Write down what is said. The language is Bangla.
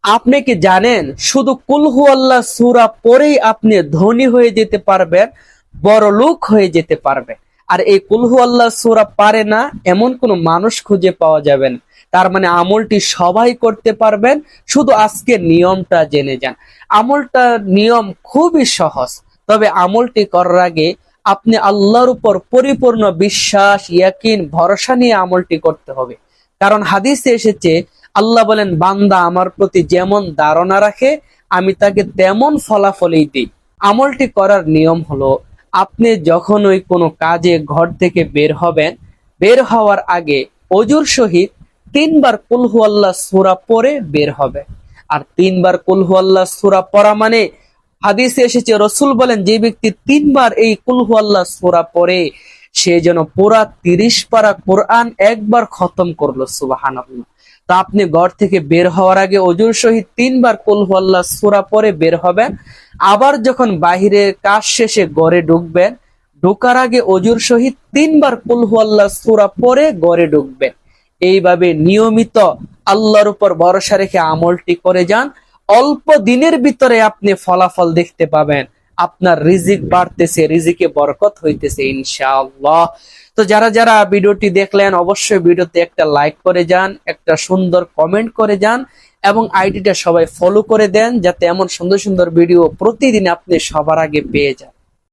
আপনি কি জানেন শুধু কুল হুয়াল্লাহ সূরা পড়েই আপনি ধনী হয়ে যেতে পারবেন, বড় লোক হয়ে যেতে পারবেন। আর এই কুল হুয়াল্লাহ সূরা পারে না এমন কোনো মানুষ খুঁজে পাওয়া যাবে না। তার মানে আমলটি সবাই করতে পারবেন, শুধু আজকে নিয়মটা জেনে যান। আমলটার নিয়ম খুবই সহজ, তবে আমলটি করার আগে আপনি আল্লাহর উপর পরিপূর্ণ বিশ্বাস, ইয়াকিন, ভরসা নিয়ে আমলটি করতে হবে। কারণ হাদিসে এসেছে, আল্লাহ বলেন, বান্দা আমার প্রতি যেমন ধারণা রাখে আমি তাকে তেমন ফলাফলই দিই। আমলটি করার নিয়ম হলো, আপনি যখন ওই কোনো কাজে ঘর থেকে বের হবেন, বের হওয়ার আগে অজুর সহিত 3 বার কুল হুয়াল্লাহ সূরা পড়ে বের হবে। আর 3 বার কুল হুয়াল্লাহ সূরা পড়া মানে, হাদিসে এসেছে, রসুল বলেন, যে ব্যক্তি 3 বার এই কুল হুয়াল্লাহ সূরা পড়ে সে যেন পুরা 30 পারা কোরআন একবার খতম করলো। সুবহানাল্লাহ। তা আপনি ঘর থেকে বের হওয়ার আগে অজুর সহিত 3 বার কুল হুয়াল্লাহ সূরা পড়ে বের হবেন। আবার যখন বাহিরের কাজ শেষে ঘরে ঢুকবেন, ঢোকার আগে অজুর সহিত 3 বার কুল হুয়াল্লাহ সূরা পড়ে ঘরে ঢুকবেন। এইভাবে নিয়মিত আল্লাহর উপর ভরসা রেখে আমলটি করে যান। অল্প দিনের ভিতরে আপনি ফলাফল দেখতে পাবেন। আপনার রিজিক বাড়তেছে, রিজিকে বরকত হইতেছে ইনশাআল্লাহ। তো যারা যারা ভিডিওটি দেখলেন, অবশ্যই ভিডিওতে একটা লাইক করে যান, একটা সুন্দর কমেন্ট করে যান, এবং আইডিটা সবাই ফলো করে দেন, যাতে এমন সুন্দর সুন্দর ভিডিও প্রতিদিন আপনি সবার আগে পেয়ে যান।